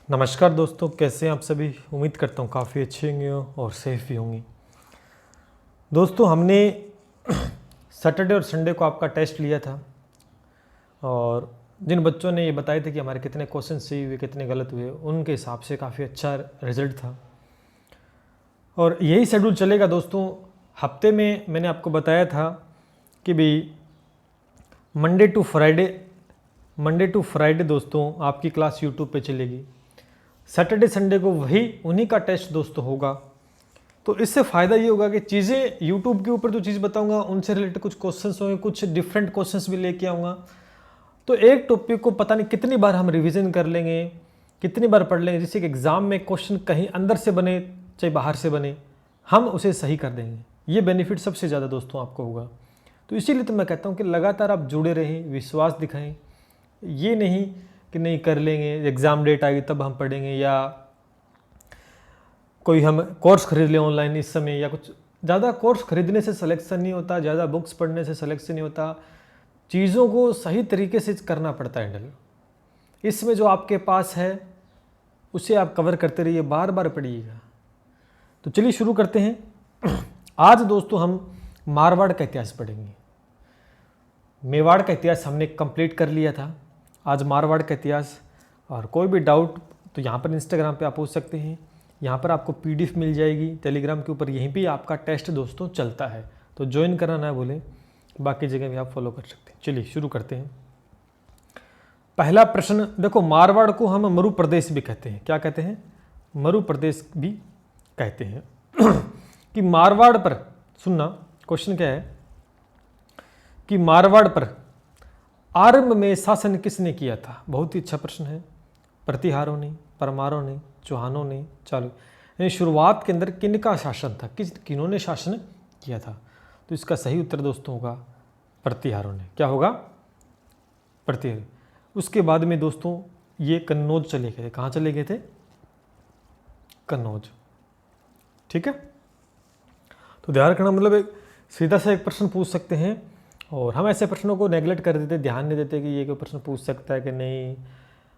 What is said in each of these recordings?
नमस्कार दोस्तों, कैसे हैं आप सभी। उम्मीद करता हूँ काफ़ी अच्छे होंगे और सेफ भी होंगी। दोस्तों, हमने सैटरडे और संडे को आपका टेस्ट लिया था और जिन बच्चों ने ये बताए थे कि हमारे कितने क्वेश्चन सही हुए कितने गलत हुए, उनके हिसाब से काफ़ी अच्छा रिजल्ट था और यही शेड्यूल चलेगा दोस्तों। हफ्ते में मैंने आपको बताया था कि भाई मंडे टू फ्राइडे दोस्तों आपकी क्लास यूट्यूब पे चलेगी। सैटरडे संडे को वही उन्हीं का टेस्ट दोस्तों होगा। तो इससे फ़ायदा ये होगा कि चीज़ें यूट्यूब के ऊपर जो चीज़ बताऊंगा उनसे रिलेटेड कुछ क्वेश्चंस होंगे, कुछ डिफरेंट क्वेश्चंस भी लेके आऊँगा। तो एक टॉपिक को पता नहीं कितनी बार हम रिवीजन कर लेंगे, कितनी बार पढ़ लेंगे, जिससे कि एग्ज़ाम में क्वेश्चन कहीं अंदर से बने चाहे बाहर से बने, हम उसे सही कर देंगे। ये बेनिफिट सबसे ज़्यादा दोस्तों आपको होगा। तो इसीलिए तो मैं कहता हूँ कि लगातार आप जुड़े रहें, विश्वास दिखाएँ। ये नहीं कि नहीं कर लेंगे, एग्ज़ाम डेट आएगी तब हम पढ़ेंगे, या कोई हम कोर्स खरीद लें ऑनलाइन इस समय, या कुछ। ज़्यादा कोर्स खरीदने से सिलेक्शन नहीं होता, ज़्यादा बुक्स पढ़ने से सिलेक्शन नहीं होता। चीज़ों को सही तरीके से करना पड़ता है हैंडल। इसमें जो आपके पास है उसे आप कवर करते रहिए, बार बार पढ़िएगा। तो चलिए शुरू करते हैं। आज दोस्तों हम मारवाड़ का इतिहास पढ़ेंगे। मेवाड़ का इतिहास हमने कंप्लीट कर लिया था, आज मारवाड़ का इतिहास। और कोई भी डाउट तो यहाँ पर इंस्टाग्राम पे आप पूछ सकते हैं। यहाँ पर आपको पीडीएफ मिल जाएगी टेलीग्राम के ऊपर, यहीं पे आपका टेस्ट दोस्तों चलता है। तो ज्वाइन करना ना भूलें, बाकी जगह भी आप फॉलो कर सकते हैं। चलिए शुरू करते हैं। पहला प्रश्न देखो, मारवाड़ को हम मरु प्रदेश भी कहते हैं। क्या कहते हैं? मरु प्रदेश भी कहते हैं। कि मारवाड़ पर, सुनना क्वेश्चन क्या है कि मारवाड़ पर आरंभ में शासन किसने किया था? बहुत ही अच्छा प्रश्न है। प्रतिहारों ने, परमारों ने, चौहानों ने, चालू, यानी शुरुआत के अंदर किनका शासन था, किन्होंने शासन किया था? तो इसका सही उत्तर दोस्तों होगा प्रतिहारों ने। क्या होगा? प्रतिहार। उसके बाद में दोस्तों ये कन्नौज चले गए। कहाँ चले गए थे? कन्नौज। ठीक है। तो ध्यान रखना, मतलब एक सीधा सा एक प्रश्न पूछ सकते हैं और हम ऐसे प्रश्नों को नेगलेक्ट कर देते, ध्यान नहीं देते कि ये कोई प्रश्न पूछ सकता है कि नहीं,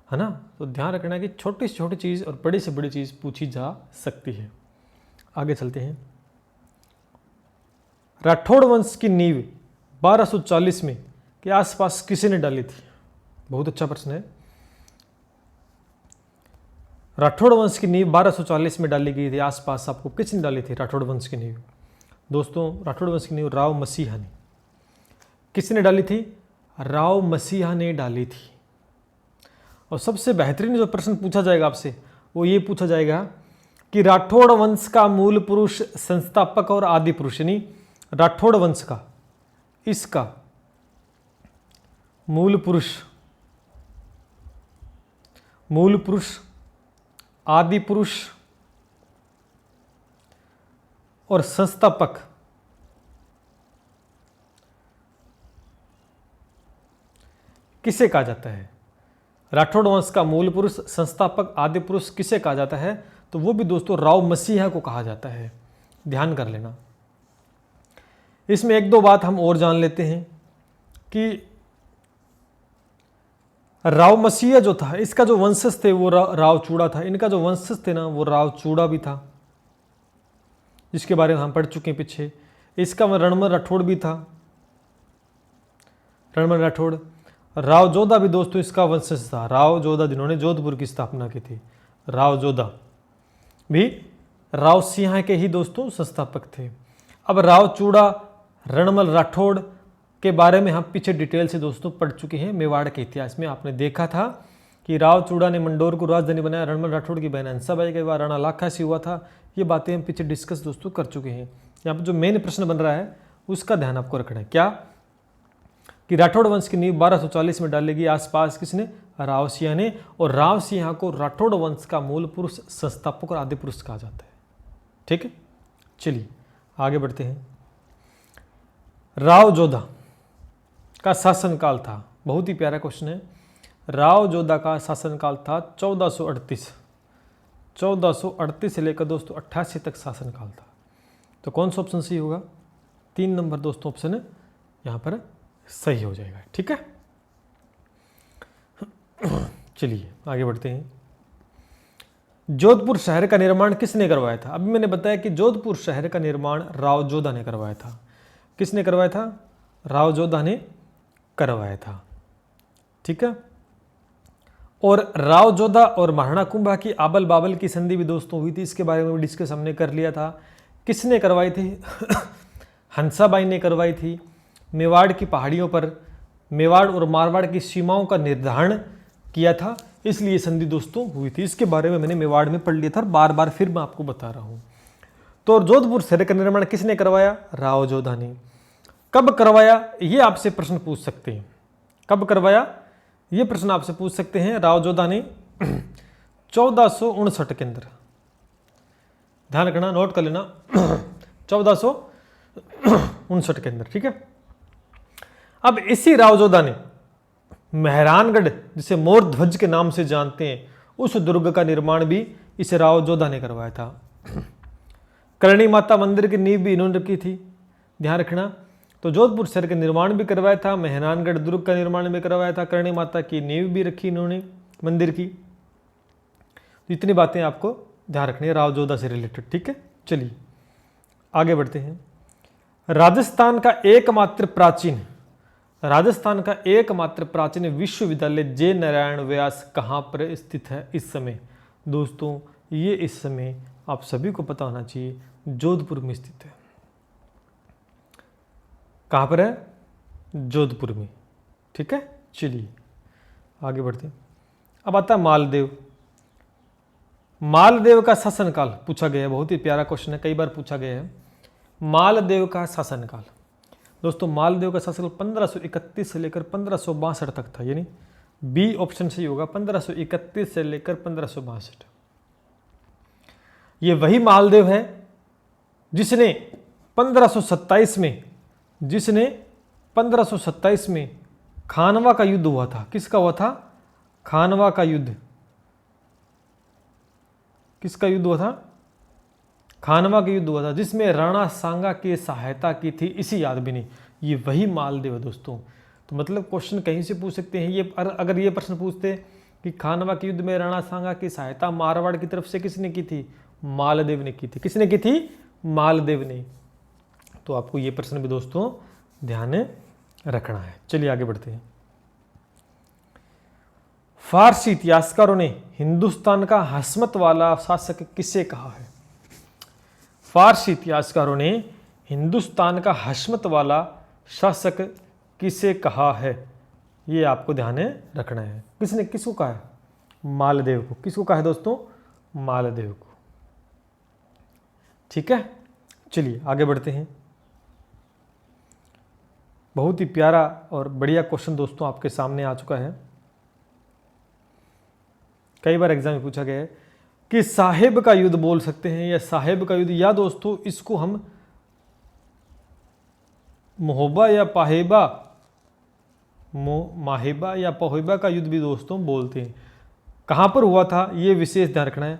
है ना। तो ध्यान रखना कि छोटी से छोटी चीज़ और बड़ी से बड़ी चीज़ पूछी जा सकती है। आगे चलते हैं। राठौड़ वंश की नींव 1240 में के आसपास किसने डाली थी? बहुत अच्छा प्रश्न है। राठौड़ वंश की नींव 1240 में डाली गई थी, आसपास आपको किसने डाली थी राठौड़ वंश की नींव? दोस्तों राठौड़ वंश की नींव राव मसीहा ने। किसने डाली थी? राव मसीहा ने डाली थी। और सबसे बेहतरीन जो प्रश्न पूछा जाएगा आपसे वो ये पूछा जाएगा कि राठौड़ वंश का मूल पुरुष, संस्थापक और आदि पुरुष, यानी राठौड़ वंश का, इसका मूल पुरुष, आदि पुरुष और संस्थापक किसे कहा जाता है? राठौड़ वंश का मूल पुरुष, संस्थापक, आदि पुरुष किसे कहा जाता है? तो वो भी दोस्तों राव मसीहा को कहा जाता है। ध्यान कर लेना। इसमें एक दो बात हम और जान लेते हैं कि राव मसीहा जो था, इसका जो वंशज थे वो राव चूड़ा था। इनका जो वंशज थे ना वो राव चूड़ा भी था, जिसके बारे में हम पढ़ चुके हैं पीछे। इसका रणमल राठौड़ भी था, रणमल राठौड़। राव जोधा भी दोस्तों इसका वंशज था। राव जोधा जिन्होंने जोधपुर की स्थापना की थी, राव जोधा भी राव सिंह के ही दोस्तों संस्थापक थे। अब राव चूड़ा, रणमल राठौड़ के बारे में हम पीछे डिटेल से दोस्तों पढ़ चुके हैं। मेवाड़ के इतिहास में आपने देखा था कि राव चूड़ा ने मंडोर को राजधानी बनाया, रणमल राठौड़ की बहन हंसाबाई के बाद राणा लाखा से हुआ था। ये बातें हम पीछे डिस्कस दोस्तों कर चुके हैं। यहाँ पर जो मेन प्रश्न बन रहा है उसका ध्यान आपको रखना है। क्या? कि राठौड़ वंश की नींव 1240 में डाली गई, आसपास किसने? राव सिंह ने। और राव सिंह को राठौड़ वंश का मूल पुरुष, संस्थापक और आदि पुरुष कहा जाता है। ठीक है, चलिए आगे बढ़ते हैं। राव जोधा का शासनकाल था। बहुत ही प्यारा क्वेश्चन है। राव जोधा का शासनकाल था 1438 से लेकर दोस्तों 88 तक शासनकाल था। तो कौन सा ऑप्शन सही होगा? 3 नंबर दोस्तों ऑप्शन है यहाँ पर सही हो जाएगा। ठीक है, चलिए आगे बढ़ते हैं। जोधपुर शहर का निर्माण किसने करवाया था? अभी मैंने बताया कि जोधपुर शहर का निर्माण राव जोधा ने करवाया था। किसने करवाया था? राव जोधा ने करवाया था। ठीक है। और राव जोधा और महाराणा कुंभा की आबल बाबल की संधि भी दोस्तों हुई थी, इसके बारे में डिस्कस हमने कर लिया था। किसने करवाई थी? हंसाबाई ने करवाई थी। मेवाड़ की पहाड़ियों पर मेवाड़ और मारवाड़ की सीमाओं का निर्धारण किया था, इसलिए संधि दोस्तों हुई थी। इसके बारे में मैंने मेवाड़ में पढ़ लिया था और बार बार फिर मैं आपको बता रहा हूं। तो जोधपुर शहर का निर्माण किसने करवाया? राव जोधा ने। कब करवाया? ये आपसे प्रश्न पूछ सकते हैं। कब करवाया? ये प्रश्न आपसे पूछ सकते हैं। राव जोधा ने 1459 के अंदर, ध्यान रखना, नोट कर लेना, 1459 के अंदर। ठीक है। अब इसी राव जोधा ने मेहरानगढ़, जिसे मोर ध्वज के नाम से जानते हैं, उस दुर्ग का निर्माण भी इस राव जोधा ने करवाया था। करणी माता मंदिर की नींव भी इन्होंने रखी थी, ध्यान रखना। तो जोधपुर शहर का निर्माण भी करवाया था, मेहरानगढ़ दुर्ग का निर्माण भी करवाया था, करणी माता की नींव भी रखी इन्होंने मंदिर की। तो इतनी बातें आपको ध्यान रखनी है राव जोधा से रिलेटेड। ठीक है, चलिए आगे बढ़ते हैं। राजस्थान का एकमात्र प्राचीन विश्वविद्यालय जय नारायण व्यास कहाँ पर स्थित है इस समय? दोस्तों ये इस समय आप सभी को पता होना चाहिए, जोधपुर में स्थित है। कहाँ पर है? जोधपुर में। ठीक है, चलिए आगे बढ़ते हैं। अब आता है मालदेव। मालदेव का शासनकाल पूछा गया है, बहुत ही प्यारा क्वेश्चन है, कई बार पूछा गया है। मालदेव का शासनकाल, दोस्तों मालदेव का शासनकाल 1531 से लेकर 1562 तक था, यानी बी ऑप्शन सही होगा, 1531 से लेकर 1562। ये वही मालदेव है जिसने 1527 में खानवा का युद्ध हुआ था। किसका हुआ था? खानवा का युद्ध। किसका युद्ध हुआ था? खानवा का युद्ध हुआ था, जिसमें राणा सांगा की सहायता की थी इसी यादव ने। ये वही मालदेव है दोस्तों। तो मतलब क्वेश्चन कहीं से पूछ सकते हैं। ये अगर ये प्रश्न पूछते कि खानवा के युद्ध में राणा सांगा की सहायता मारवाड़ की तरफ से किसने की थी? मालदेव ने की थी। किसने की थी? मालदेव ने। तो आपको ये प्रश्न भी दोस्तों ध्यान रखना है। चलिए आगे बढ़ते हैं। फारसी इतिहासकारों ने हिंदुस्तान का हस्मत वाला शासक किसे कहा है? फारसी इतिहासकारों ने हिंदुस्तान का हस्मत वाला शासक किसे कहा है? ये आपको ध्यान रखना है। किसको कहा है? मालदेव को। किसको कहा है दोस्तों? मालदेव को। ठीक है, चलिए आगे बढ़ते हैं। बहुत ही प्यारा और बढ़िया क्वेश्चन दोस्तों आपके सामने आ चुका है, कई बार एग्जाम में पूछा गया है कि साहेब का युद्ध बोल सकते हैं या साहेब का युद्ध, या दोस्तों इसको हम मोहबा या पाहेबा, माहेबा या पहेबा का युद्ध भी दोस्तों बोलते हैं। कहाँ पर हुआ था ये विशेष ध्यान रखना है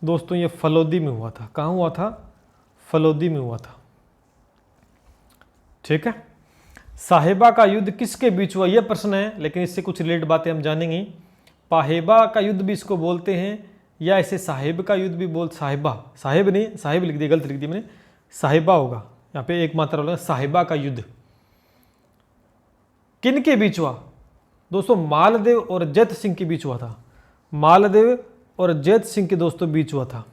दोस्तों। ये फलोदी में हुआ था। कहाँ हुआ था? फलोदी में हुआ था। ठीक है। साहेबा का युद्ध किसके बीच हुआ यह प्रश्न है, लेकिन इससे कुछ रिलेटेड बातें हम जानेंगे। पाहेबा का युद्ध भी इसको बोलते हैं, या इसे साहेब का युद्ध भी साहेब नहीं, साहेब लिख दिया, गलत लिख दिया मैंने, साहेबा होगा यहाँ पे, एक मात्रा होगा। साहेबा का युद्ध किन के बीच हुआ दोस्तों? मालदेव और जैत सिंह के बीच हुआ था। मालदेव और जैत सिंह के दोस्तों बीच हुआ था।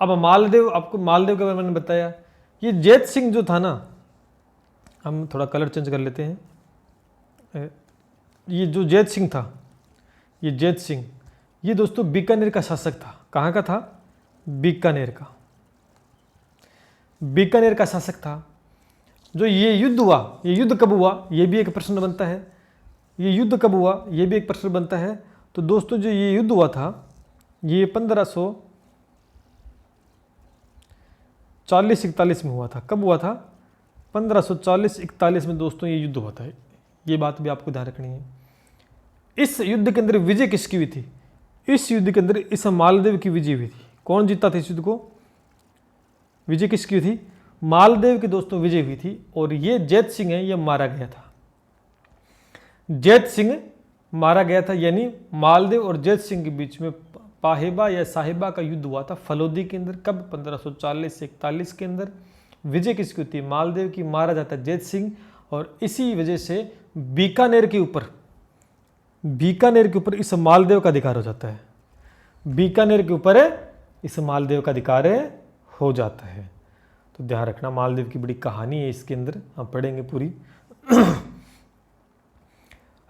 अब आपको मालदेव के बारे में मैंने बताया। ये जैत सिंह जो था ना, हम थोड़ा कलर चेंज कर लेते हैं। ये जो जैत सिंह था, ये जैत सिंह, ये दोस्तों बीकानेर का शासक था। कहाँ का था? बीकानेर का। बीकानेर का शासक था। जो ये युद्ध हुआ, ये युद्ध कब हुआ ये भी एक प्रश्न बनता है। ये युद्ध कब हुआ ये भी एक प्रश्न बनता है। तो दोस्तों जो ये युद्ध हुआ था ये 1540-41 में हुआ था। कब हुआ था? 1540-41 में दोस्तों ये युद्ध हुआ था। ये बात भी आपको ध्यान रखनी है। इस युद्ध के अंदर विजय किसकी हुई थी? इस युद्ध के अंदर इस मालदेव की विजय हुई थी। कौन जीता था इस युद्ध को? विजय किसकी हुई थी? मालदेव की दोस्तों विजय हुई थी। और ये जैत सिंह है, ये मारा गया था। जैत सिंह मारा गया था, यानी मालदेव और जैत सिंह के बीच में पाहेबा या साहिबा का युद्ध हुआ था फलोदी के अंदर, कब? 1540 से 41 के अंदर। विजय किसकी होती है? मालदेव की, मारा जाता है जैत सिंह, और इसी वजह से बीकानेर के ऊपर इस मालदेव का अधिकार हो जाता है। बीकानेर के ऊपर इस मालदेव का अधिकार हो जाता है। तो ध्यान रखना, मालदेव की बड़ी कहानी है इसके अंदर, हम पढ़ेंगे पूरी।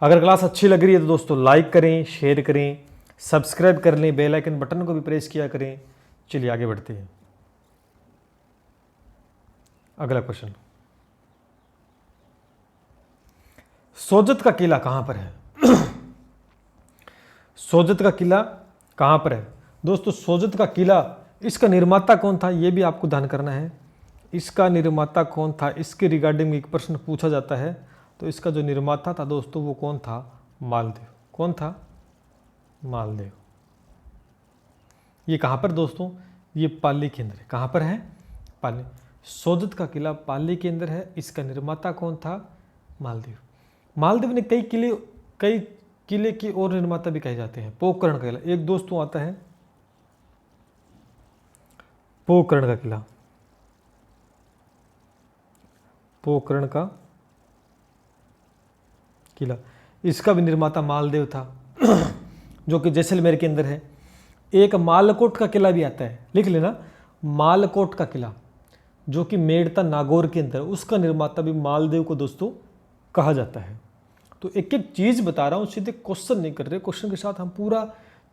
अगर क्लास अच्छी लग रही है तो दोस्तों लाइक करें, शेयर करें, सब्सक्राइब कर लें, बेल आइकन बटन को भी प्रेस किया करें। चलिए आगे बढ़ते हैं। अगला क्वेश्चन, सोजत का किला कहां पर है? सोजत का किला कहां पर है? दोस्तों सोजत का किला, इसका निर्माता कौन था ये भी आपको ध्यान करना है। इसका निर्माता कौन था, इसके रिगार्डिंग एक प्रश्न पूछा जाता है। तो इसका जो निर्माता था दोस्तों वो कौन था? मालदेव। कौन था? मालदेव। ये कहां पर दोस्तों? ये पाली के अंदर है। कहां पर है? पाली। सोजत का किला पाली के अंदर है। इसका निर्माता कौन था? मालदेव। मालदेव ने कई किले की और निर्माता भी कहे जाते हैं। पोकरण का किला एक दोस्तों आता है, पोकरण का किला, पोकरण का किला, इसका भी निर्माता मालदेव था, जो कि जैसलमेर के अंदर है। एक मालकोट का किला भी आता है, लिख लेना, मालकोट का किला, जो कि मेड़ता नागौर के अंदर, उसका निर्माता भी मालदेव को दोस्तों कहा जाता है। तो एक एक चीज़ बता रहा हूँ, सीधे क्वेश्चन नहीं कर रहे, क्वेश्चन के साथ हम पूरा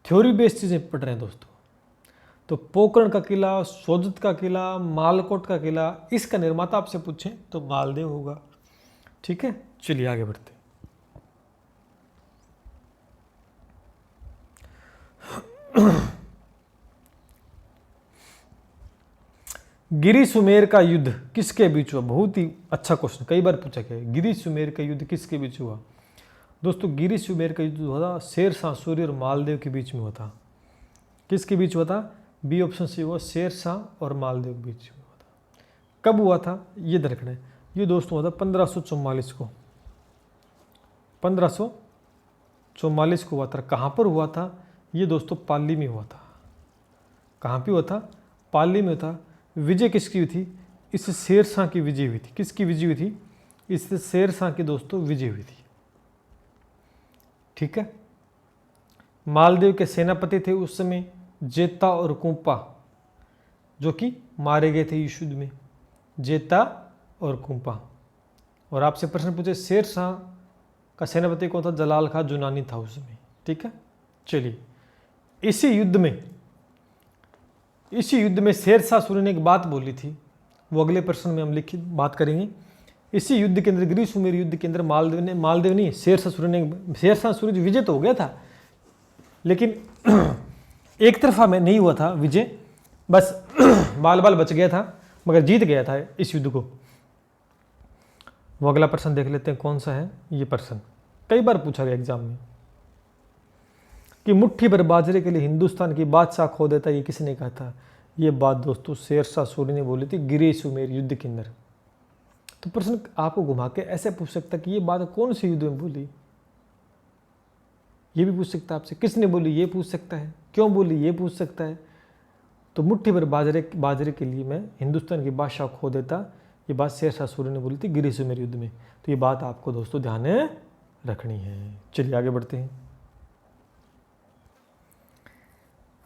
थ्योरी बेस्ड चीज़ें पढ़ रहे हैं दोस्तों। तो पोकरण का किला, सोजत का किला, मालकोट का किला, इसका निर्माता आपसे पूछें तो मालदेव होगा। ठीक है, चलिए आगे बढ़ते हैं। गिरि सुमेर का युद्ध किसके बीच हुआ? बहुत ही अच्छा क्वेश्चन, कई बार पूछा गया है। गिरि सुमेर का युद्ध किसके बीच हुआ? दोस्तों गिरि सुमेर का युद्ध हुआ था शेरशाह सूरी और मालदेव के बीच में हुआ था। किसके बीच हुआ था? बी ऑप्शन से हुआ, शेरशाह और मालदेव के बीच हुआ था। कब हुआ था ये देखना है। ये दोस्तों हुआ था 1544 को, 1544 को हुआ था। कहाँ पर हुआ था? ये दोस्तों पाली में हुआ था। कहाँ पे हुआ था? पाली में था। विजय किसकी हुई थी? इससे शेरशाह की विजय हुई थी। किसकी विजय हुई थी? इससे शेरशाह की दोस्तों विजय हुई थी। ठीक है। मालदेव के सेनापति थे उस समय जेता और कुंपा, जो कि मारे गए थे इस युद्ध में, जेता और कुंपा। और आपसे प्रश्न पूछे शेरशाह का सेनापति कौन था? जलाल खां जुनानी था उस समय। ठीक है, चलिए इसी युद्ध में शेरशाह सूरी ने एक बात बोली थी, वो अगले प्रश्न में हम लिखित बात करेंगे। इसी युद्ध के अंदर, गिरि सुमेर युद्ध के अंदर मालदेव नहीं, शेरशाह सूरी विजय तो हो गया था, लेकिन एक तरफा में नहीं हुआ था विजय, बस बाल बच गया था, मगर जीत गया था इस युद्ध को। वो अगला प्रश्न देख लेते हैं, कौन सा है ये प्रश्न, कई बार पूछा गया एग्जाम में, कि मुट्ठी भर बाजरे के लिए हिंदुस्तान की बादशाह खो देता, ये किसने कहा था? ये बात दोस्तों शेरशाह सूरी ने बोली थी गिरि सुमेर युद्ध के अंदर। तो प्रश्न आपको घुमा के ऐसे पूछ सकता कि ये बात कौन से युद्ध में बोली, ये भी पूछ सकता है आपसे। किसने बोली ये पूछ सकता है, क्यों बोली ये पूछ सकता है। तो मुट्ठी भर बाजरे के लिए मैं हिंदुस्तान की बादशाह खो देता, ये बात शेरशाह सूरी ने बोली थी गिरि सुमेर युद्ध में। तो ये बात आपको दोस्तों ध्यान रखनी है। चलिए आगे बढ़ते हैं।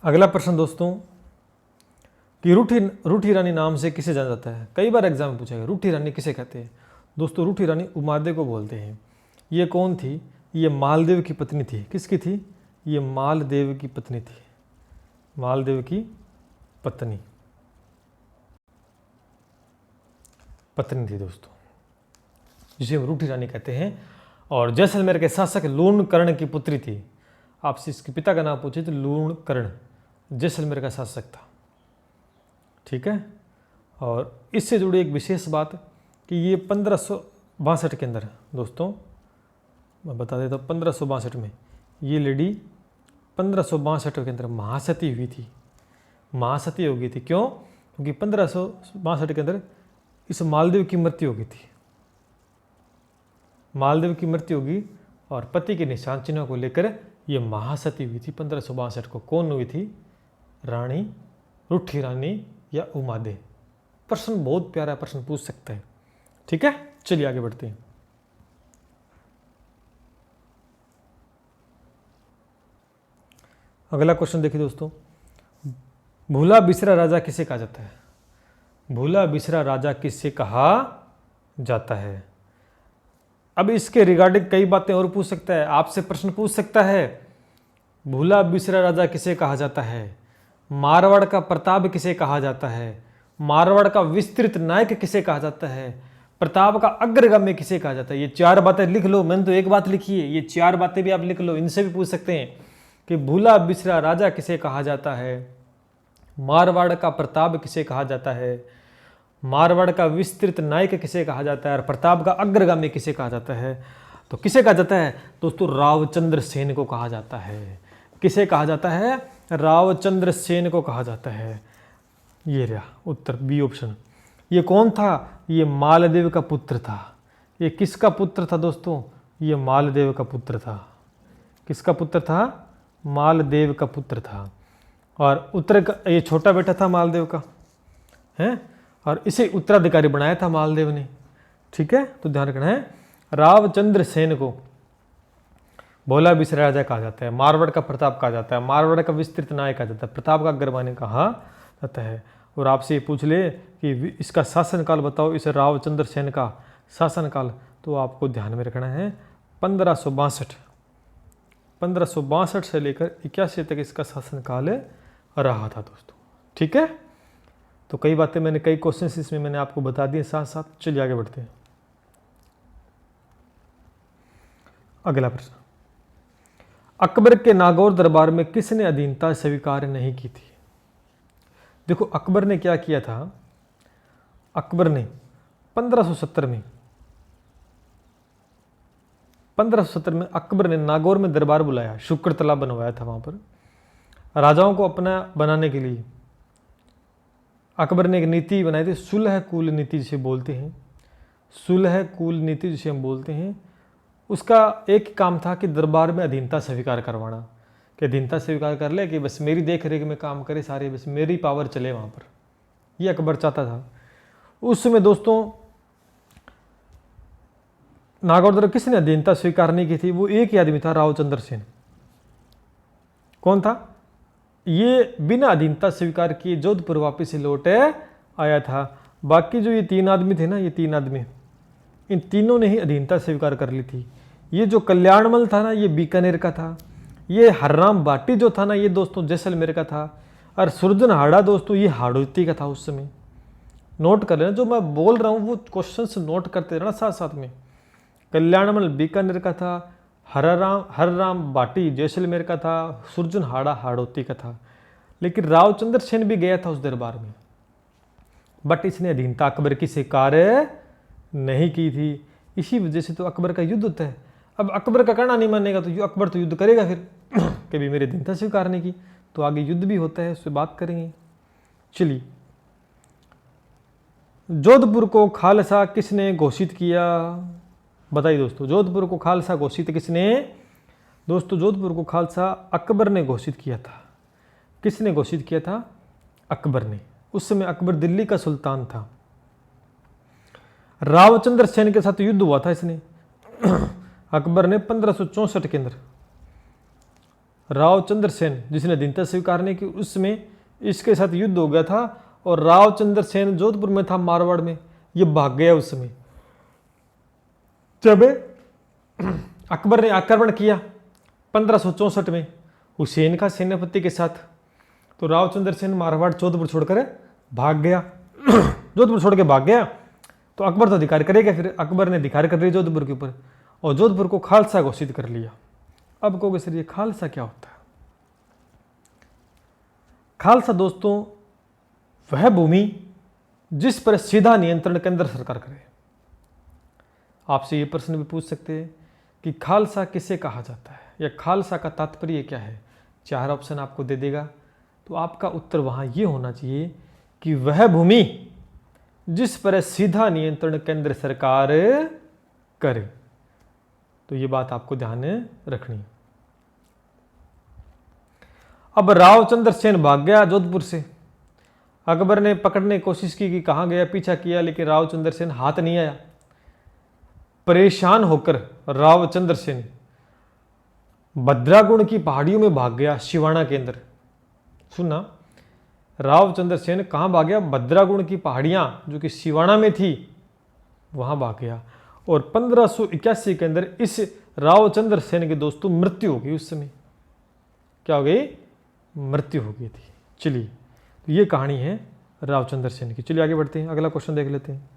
अगला प्रश्न दोस्तों, कि रूठी रानी नाम से किसे जाना जाता है? कई बार एग्जाम में पूछा गया, रूठी रानी किसे कहते हैं? दोस्तों रूठी रानी उमादेव को बोलते हैं। ये कौन थी? ये मालदेव की पत्नी थी। किसकी थी? ये मालदेव की पत्नी थी, मालदेव की पत्नी थी दोस्तों, जिसे हम रूठी रानी कहते हैं। और जैसलमेर के शासक लूणकर्ण की पुत्री थी। आपसे इसके पिता का नाम पूछे तो लूणकर्ण जैसलमेर का शासक था। ठीक है। और इससे जुड़ी एक विशेष बात कि ये 1562 के अंदर दोस्तों, मैं बता देता हूँ, 1562 में ये लेडी 1562 के अंदर महासती हुई थी। महासती हो गई थी, क्यों? क्योंकि 1562 के अंदर इस मालदेव की मृत्यु हो गई थी। मालदेव की मृत्यु होगी और पति के निशान चिन्ह को लेकर ये महासती हुई थी 1562 को। कौन हुई थी? रानी रूठी रानी या उमादे। प्रश्न बहुत प्यारा प्रश्न पूछ सकते हैं। ठीक है, चलिए आगे बढ़ते हैं। अगला क्वेश्चन देखिए दोस्तों, भूला बिसरा राजा किसे कहा जाता है? भूला बिसरा राजा किसे कहा जाता है? अब इसके रिगार्डिंग कई बातें और पूछ सकता है, आपसे प्रश्न पूछ सकता है, भूला बिसरा राजा किसे कहा जाता है? मारवाड़ का प्रताप किसे कहा जाता है? मारवाड़ का विस्तृत नायक किसे कहा जाता है? प्रताप का अग्रगामी किसे कहा जाता है? ये चार बातें लिख लो, मैंने तो एक बात लिखी है, ये चार बातें भी आप लिख लो, इनसे भी पूछ सकते हैं कि भूला बिसरा राजा किसे कहा जाता है, मारवाड़ का प्रताप किसे कहा जाता है, मारवाड़ का विस्तृत नायक किसे कहा जाता है, और प्रताप का अग्रगामी किसे कहा जाता है। तो किसे कहा जाता है दोस्तों? रावचंद्र सेन को कहा जाता है। किसे कहा जाता है? रावचंद्र सेन को कहा जाता है। ये रहा उत्तर, बी ऑप्शन। ये कौन था? ये मालदेव का पुत्र था। ये किसका पुत्र था दोस्तों? ये मालदेव का पुत्र था। किसका पुत्र था? मालदेव का पुत्र था। और उत्तर का ये छोटा बेटा था मालदेव का, है, और इसे उत्तराधिकारी बनाया था मालदेव ने। ठीक है, तो ध्यान रखना है, रावचंद्र सेन को भोला बिसरा राजा कहा जाता है, मारवाड़ का प्रताप कहा जाता है, मारवाड़ का विस्तृत नायक कहा जाता है, प्रताप का अग्रगामी कहा जाता है। और आपसे ये पूछ ले कि इसका शासनकाल बताओ, इस रावचंद्र सेन का शासनकाल, तो आपको ध्यान में रखना है 1562 से लेकर 81 तक इसका शासनकाल रहा था दोस्तों। ठीक है, तो कई बातें मैंने, कई क्वेश्चन इसमें मैंने आपको बता दिए साथ साथ। चलिए आगे बढ़ते हैं। अगला प्रश्न, अकबर के नागौर दरबार में किसने अधीनता स्वीकार नहीं की थी? देखो अकबर ने क्या किया था, अकबर ने 1570 में अकबर ने नागौर में दरबार बुलाया, शुक्र तालाब बनवाया था वहां पर राजाओं को अपना बनाने के लिए। अकबर ने एक नीति बनाई थी, सुलह कूल नीति जिसे बोलते हैं, सुलह कूल नीति जिसे हम बोलते हैं। उसका एक काम था कि दरबार में अधीनता स्वीकार करवाना, कि अधीनता स्वीकार कर ले कि बस मेरी देख रेख में काम करे सारे, बस मेरी पावर चले वहाँ पर, ये अकबर चाहता था। उस समय दोस्तों नागौर दरबार किसने अधीनता स्वीकार नहीं की थी? वो एक ही आदमी था, रावचंद्र सेन। कौन था? ये बिना अधीनता स्वीकार किए जोधपुर वापस से लौट आया था। बाकी जो ये तीन आदमी थे ना, ये तीन आदमी, इन तीनों ने ही अधीनता स्वीकार कर ली थी। ये जो कल्याणमल था ना, ये बीकानेर का था। ये हरराम बाटी जो था ना, ये दोस्तों जैसलमेर का था। और सुरजनहाड़ा दोस्तों, ये हाड़ौती का था उस समय। नोट कर लेना, जो मैं बोल रहा हूँ वो क्वेश्चन नोट करते रहना साथ साथ में। कल्याणमल बीकानेर का था, हरराम बाटी जैसलमेर का था, सुरजनहाड़ा हाड़ौती का था। लेकिन रावचंद्र सेन भी गया था उस दरबार में, बट इसने अधीनता अकबर की स्वीकार नहीं की थी। इसी वजह से तो अकबर का युद्ध होता है। अब अकबर का कहना नहीं मानेगा तो अकबर तो युद्ध करेगा फिर कभी मेरे अधीनता स्वीकार नहीं की, तो आगे युद्ध भी होता है, उससे बात करेंगे। चलिए, जोधपुर को खालसा किसने घोषित किया? बताइए दोस्तों, जोधपुर को खालसा घोषित किसने? दोस्तों जोधपुर को खालसा अकबर ने घोषित किया था। किसने घोषित किया था? अकबर ने। उस समय अकबर दिल्ली का सुल्तान था। रावचंद्र सेन के साथ युद्ध हुआ था इसने अकबर ने 1564 के अंदर। रावचंद्र सेन जिसने अधीनता स्वीकार नहीं की, उसमें इसके साथ युद्ध हो गया था। और रावचंद्र सेन जोधपुर में था, मारवाड़ में, ये भाग गया उस समय। जब अकबर ने आक्रमण किया 1564 में हुसैन का सेनापति के साथ, तो रावचंद्र सेन मारवाड़ जोधपुर छोड़कर भाग गया जोधपुर छोड़ के भाग गया। तो अकबर तो अधिकार करेगा, फिर अकबर ने अधिकार कर लिया जोधपुर के ऊपर और जोधपुर को खालसा घोषित कर लिया। अब कहोगे सर ये खालसा क्या होता है? खालसा दोस्तों वह भूमि जिस पर सीधा नियंत्रण केंद्र सरकार करे। आपसे ये प्रश्न भी पूछ सकते हैं कि खालसा किसे कहा जाता है या खालसा का तात्पर्य क्या है। 4 ऑप्शन आपको दे देगा, तो आपका उत्तर वहां ये होना चाहिए कि वह भूमि जिस पर सीधा नियंत्रण केंद्र सरकार करे। तो ये बात आपको ध्यान रखनी है। अब रावचंद्र सेन भाग गया जोधपुर से। अकबर ने पकड़ने की कोशिश की कि कहाँ गया, पीछा किया, लेकिन रावचंद्र सेन हाथ नहीं आया। परेशान होकर रावचंद्र सेन भद्रागुण की पहाड़ियों में भाग गया, शिवाणा के अंदर। सुना, रावचंद्र सेन कहाँ भाग गया? भद्रागुण की पहाड़ियां जो कि शिवाणा में थी वहां भाग गया। और 1581 के अंदर इस रावचंद्र सेन के दोस्तों मृत्यु हो गई। उस समय क्या हो गई? मृत्यु हो गई थी। चलिए, तो ये कहानी है रावचंद्र सेन की। चलिए आगे बढ़ते हैं, अगला क्वेश्चन देख लेते हैं।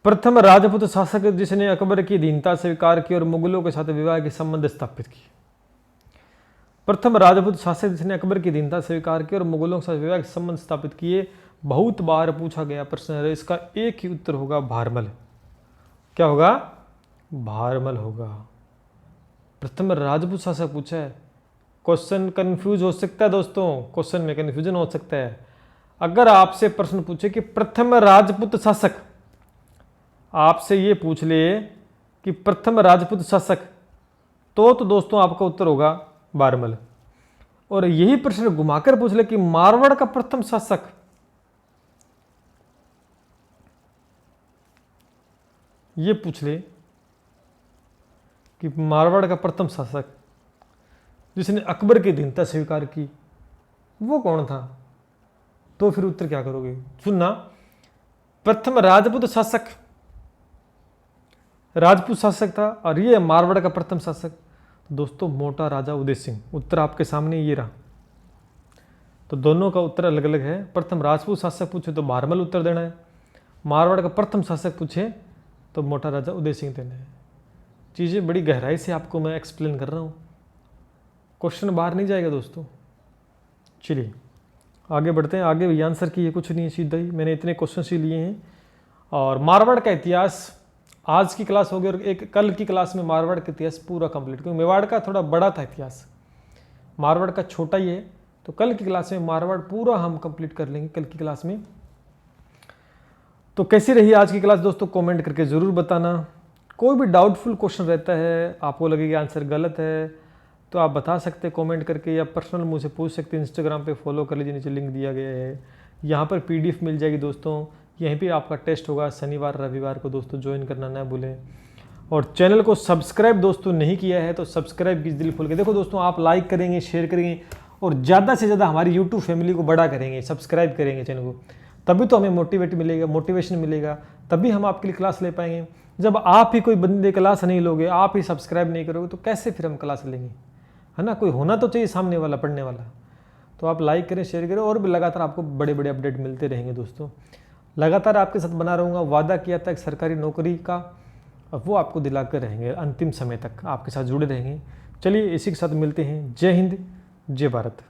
प्रथम राजपूत शासक जिसने अकबर की अधीनता स्वीकार की और मुगलों के साथ विवाह के संबंध स्थापित किए। प्रथम राजपूत शासक जिसने अकबर की अधीनता स्वीकार की और मुगलों के साथ विवाह के संबंध स्थापित किए, बहुत बार पूछा गया प्रश्न है। इसका एक ही उत्तर होगा, भारमल। क्या होगा? भारमल होगा। प्रथम राजपूत शासक पूछा है। क्वेश्चन कंफ्यूज हो सकता है दोस्तों, क्वेश्चन में कंफ्यूजन हो सकता है। अगर आपसे प्रश्न पूछे कि प्रथम राजपूत शासक, आपसे ये पूछ ले कि प्रथम राजपूत शासक, तो दोस्तों आपका उत्तर होगा भारमल। और यही प्रश्न घुमाकर पूछ ले कि मारवाड़ का प्रथम शासक, ये पूछ ले कि मारवाड़ का प्रथम शासक जिसने अकबर की अधीनता स्वीकार की, वो कौन था? तो फिर उत्तर क्या करोगे? सुनना, प्रथम राजपूत शासक, राजपूत शासक था, और ये मारवाड़ का प्रथम शासक दोस्तों मोटा राजा उदय सिंह। उत्तर आपके सामने ये रहा। तो दोनों का उत्तर अलग अलग है। प्रथम राजपूत शासक पूछे तो भारमल उत्तर देना है, मारवाड़ का प्रथम शासक पूछे तो मोटा राजा उदय सिंह देना है। चीज़ें बड़ी गहराई से आपको मैं एक्सप्लेन कर रहा हूँ, क्वेश्चन बाहर नहीं जाएगा दोस्तों। चलिए आगे बढ़ते हैं। आगे आंसर की ये कुछ नहीं है, सीधा ही मैंने इतने क्वेश्चन ही लिए हैं। और मारवाड़ का इतिहास आज की क्लास हो गई, और एक कल की क्लास में मारवाड़ का इतिहास पूरा कंप्लीट, क्योंकि मेवाड़ का थोड़ा बड़ा था इतिहास, मारवाड़ का छोटा ही है। तो कल की क्लास में मारवाड़ पूरा हम कंप्लीट कर लेंगे कल की क्लास में। तो कैसी रही आज की क्लास दोस्तों, कमेंट करके ज़रूर बताना। कोई भी डाउटफुल क्वेश्चन रहता है, आपको लगे कि आंसर गलत है, तो आप बता सकते हैं कमेंट करके, या पर्सनल मुझे पूछ सकते हैं। इंस्टाग्राम पे फॉलो कर लीजिए, नीचे लिंक दिया गया है। यहाँ पर PDF मिल जाएगी दोस्तों। यहीं पे आपका टेस्ट होगा शनिवार रविवार को दोस्तों, ज्वाइन करना ना भूलें। और चैनल को सब्सक्राइब दोस्तों नहीं किया है तो सब्सक्राइब की दिल खोल के देखो दोस्तों। आप लाइक करेंगे, शेयर करेंगे और ज़्यादा से ज़्यादा हमारी यूट्यूब फैमिली को बड़ा करेंगे, सब्सक्राइब करेंगे चैनल को, तभी तो हमें मोटिवेशन मिलेगा, तभी हम आपके लिए क्लास ले पाएंगे। जब आप ही कोई बंदे क्लास नहीं लोगे, आप ही सब्सक्राइब नहीं करोगे, तो कैसे फिर हम क्लास लेंगे? है ना, कोई होना तो चाहिए सामने वाला, पढ़ने वाला। तो आप लाइक करें, शेयर करें, और भी लगातार आपको बड़े बड़े अपडेट मिलते रहेंगे दोस्तों। लगातार आपके साथ बना रहूँगा। वादा किया था एक सरकारी नौकरी का, अब वो आपको दिला कर रहेंगे, अंतिम समय तक आपके साथ जुड़े रहेंगे। चलिए इसी के साथ मिलते हैं। जय हिंद, जय भारत।